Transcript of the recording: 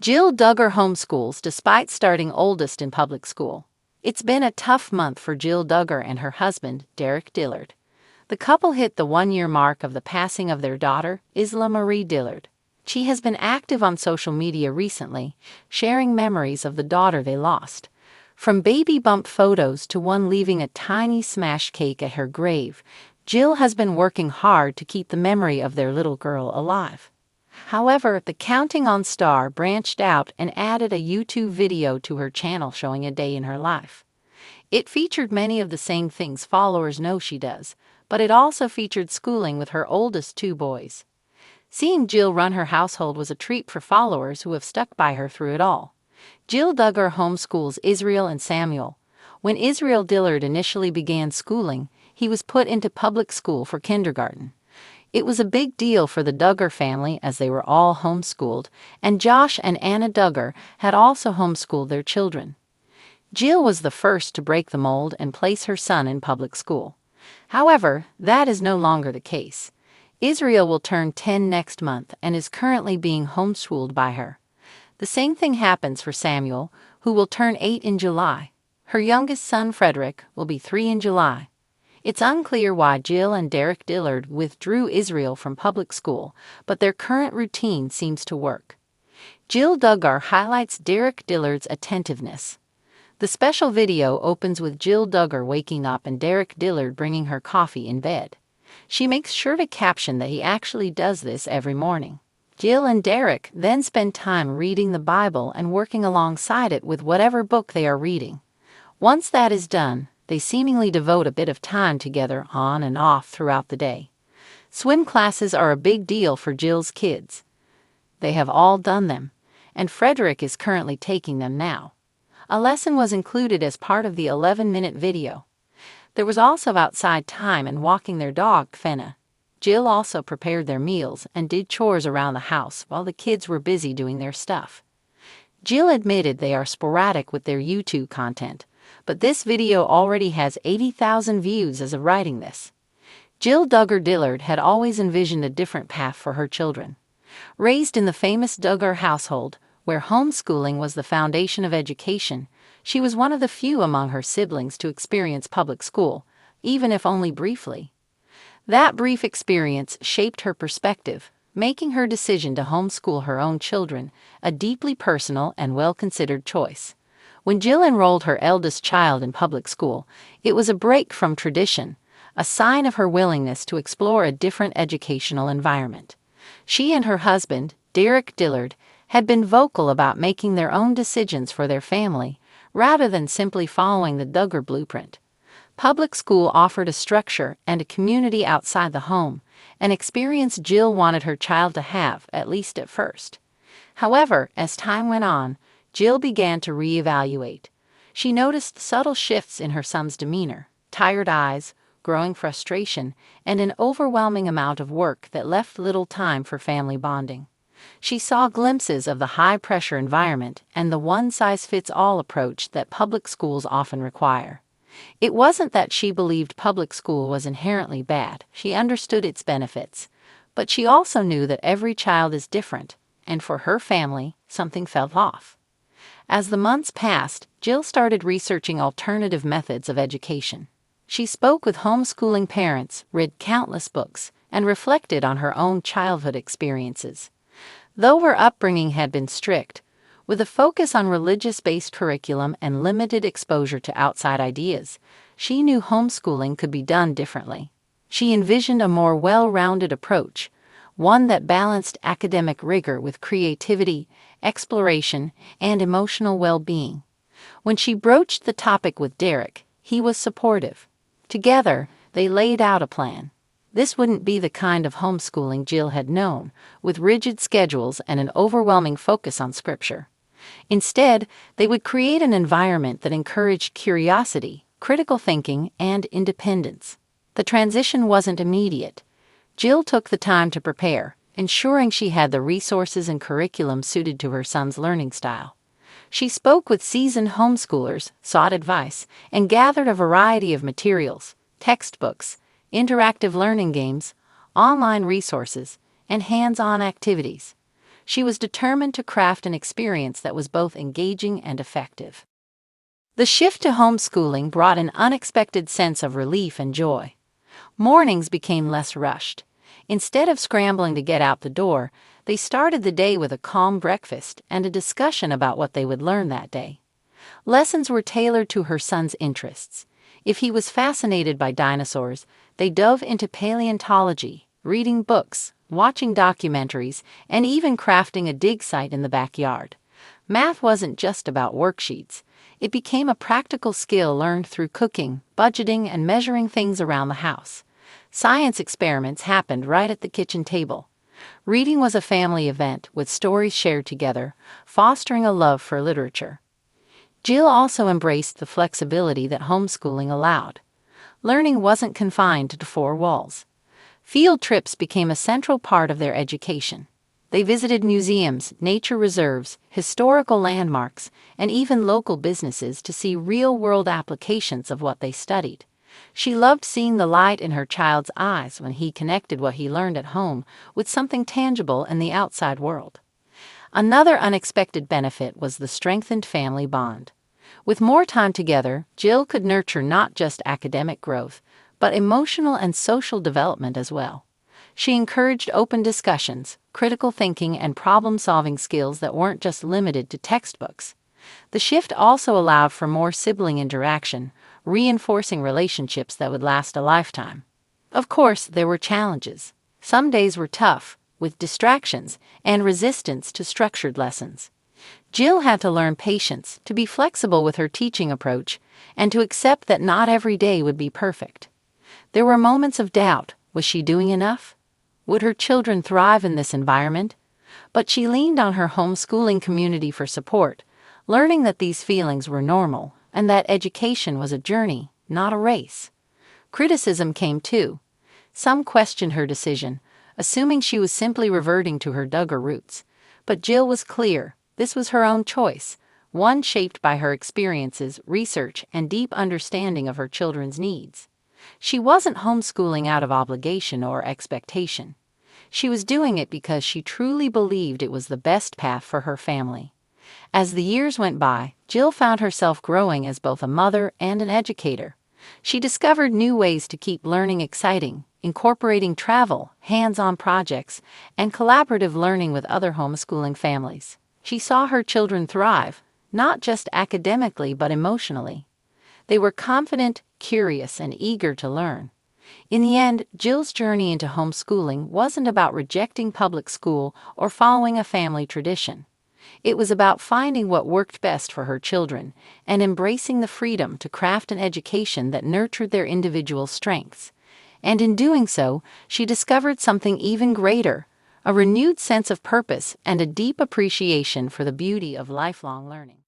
Jill Duggar homeschools despite starting oldest in public school. It's been a tough month for Jill Duggar and her husband, Derek Dillard. The couple hit the one-year mark of the passing of their daughter, Isla Marie Dillard. She has been active on social media recently, sharing memories of the daughter they lost. From baby bump photos to one leaving a tiny smash cake at her grave, Jill has been working hard to keep the memory of their little girl alive. However, the Counting On star branched out and added a YouTube video to her channel showing a day in her life. It featured many of the same things followers know she does, but it also featured schooling with her oldest two boys. Seeing Jill run her household was a treat for followers who have stuck by her through it all. Jill Duggar homeschools Israel and Samuel. When Israel Dillard initially began schooling, he was put into public school for kindergarten. It was a big deal for the Duggar family as they were all homeschooled, and Josh and Anna Duggar had also homeschooled their children. Jill was the first to break the mold and place her son in public school. However, that is no longer the case. Israel will turn 10 next month and is currently being homeschooled by her. The same thing happens for Samuel, who will turn 8 in July. Her youngest son, Frederick, will be 3 in July. It's unclear why Jill and Derek Dillard withdrew Israel from public school, but their current routine seems to work. Jill Duggar highlights Derek Dillard's attentiveness. The special video opens with Jill Duggar waking up and Derek Dillard bringing her coffee in bed. She makes sure to caption that he actually does this every morning. Jill and Derek then spend time reading the Bible and working alongside it with whatever book they are reading. Once that is done, they seemingly devote a bit of time together on and off throughout the day. Swim classes are a big deal for Jill's kids. They have all done them, and Frederick is currently taking them now. A lesson was included as part of the 11-minute video. There was also outside time and walking their dog, Fenna. Jill also prepared their meals and did chores around the house while the kids were busy doing their stuff. Jill admitted they are sporadic with their YouTube content, but this video already has 80,000 views as of writing this. Jill Duggar Dillard had always envisioned a different path for her children. Raised in the famous Duggar household, where homeschooling was the foundation of education, she was one of the few among her siblings to experience public school, even if only briefly. That brief experience shaped her perspective, making her decision to homeschool her own children a deeply personal and well-considered choice. When Jill enrolled her eldest child in public school, it was a break from tradition, a sign of her willingness to explore a different educational environment. She and her husband, Derek Dillard, had been vocal about making their own decisions for their family, rather than simply following the Duggar blueprint. Public school offered a structure and a community outside the home, an experience Jill wanted her child to have, at least at first. However, as time went on, Jill began to reevaluate. She noticed subtle shifts in her son's demeanor, tired eyes, growing frustration, and an overwhelming amount of work that left little time for family bonding. She saw glimpses of the high-pressure environment and the one-size-fits-all approach that public schools often require. It wasn't that she believed public school was inherently bad. She understood its benefits. But she also knew that every child is different, and for her family, something felt off. As the months passed, Jill started researching alternative methods of education. She spoke with homeschooling parents, read countless books, and reflected on her own childhood experiences. Though her upbringing had been strict, with a focus on religious-based curriculum and limited exposure to outside ideas, she knew homeschooling could be done differently. She envisioned a more well-rounded approach, one that balanced academic rigor with creativity, exploration, and emotional well-being. When she broached the topic with Derek, he was supportive. Together, they laid out a plan. This wouldn't be the kind of homeschooling Jill had known, with rigid schedules and an overwhelming focus on scripture. Instead, they would create an environment that encouraged curiosity, critical thinking, and independence. The transition wasn't immediate. Jill took the time to prepare, ensuring she had the resources and curriculum suited to her son's learning style. She spoke with seasoned homeschoolers, sought advice, and gathered a variety of materials, textbooks, interactive learning games, online resources, and hands-on activities. She was determined to craft an experience that was both engaging and effective. The shift to homeschooling brought an unexpected sense of relief and joy. Mornings became less rushed. Instead of scrambling to get out the door, they started the day with a calm breakfast and a discussion about what they would learn that day. Lessons were tailored to her son's interests. If he was fascinated by dinosaurs, they dove into paleontology, reading books, watching documentaries, and even crafting a dig site in the backyard. Math wasn't just about worksheets. It became a practical skill learned through cooking, budgeting, and measuring things around the house. Science experiments happened right at the kitchen table. Reading was a family event with stories shared together, fostering a love for literature. Jill also embraced the flexibility that homeschooling allowed. Learning wasn't confined to four walls. Field trips became a central part of their education. They visited museums, nature reserves, historical landmarks, and even local businesses to see real-world applications of what they studied. She loved seeing the light in her child's eyes when he connected what he learned at home with something tangible in the outside world. Another unexpected benefit was the strengthened family bond. With more time together, Jill could nurture not just academic growth, but emotional and social development as well. She encouraged open discussions, critical thinking, and problem-solving skills that weren't just limited to textbooks. The shift also allowed for more sibling interaction, reinforcing relationships that would last a lifetime. Of course, there were challenges. Some days were tough, with distractions and resistance to structured lessons. Jill had to learn patience, to be flexible with her teaching approach, and to accept that not every day would be perfect. There were moments of doubt. Was she doing enough? Would her children thrive in this environment? But she leaned on her homeschooling community for support, learning that these feelings were normal and that education was a journey, not a race. Criticism came too. Some questioned her decision, assuming she was simply reverting to her Duggar roots. But Jill was clear. This was her own choice, one shaped by her experiences, research, and deep understanding of her children's needs. She wasn't homeschooling out of obligation or expectation. She was doing it because she truly believed it was the best path for her family. As the years went by, Jill found herself growing as both a mother and an educator. She discovered new ways to keep learning exciting, incorporating travel, hands-on projects, and collaborative learning with other homeschooling families. She saw her children thrive, not just academically but emotionally. They were confident, curious, and eager to learn. In the end, Jill's journey into homeschooling wasn't about rejecting public school or following a family tradition. It was about finding what worked best for her children and embracing the freedom to craft an education that nurtured their individual strengths. And in doing so, she discovered something even greater, a renewed sense of purpose and a deep appreciation for the beauty of lifelong learning.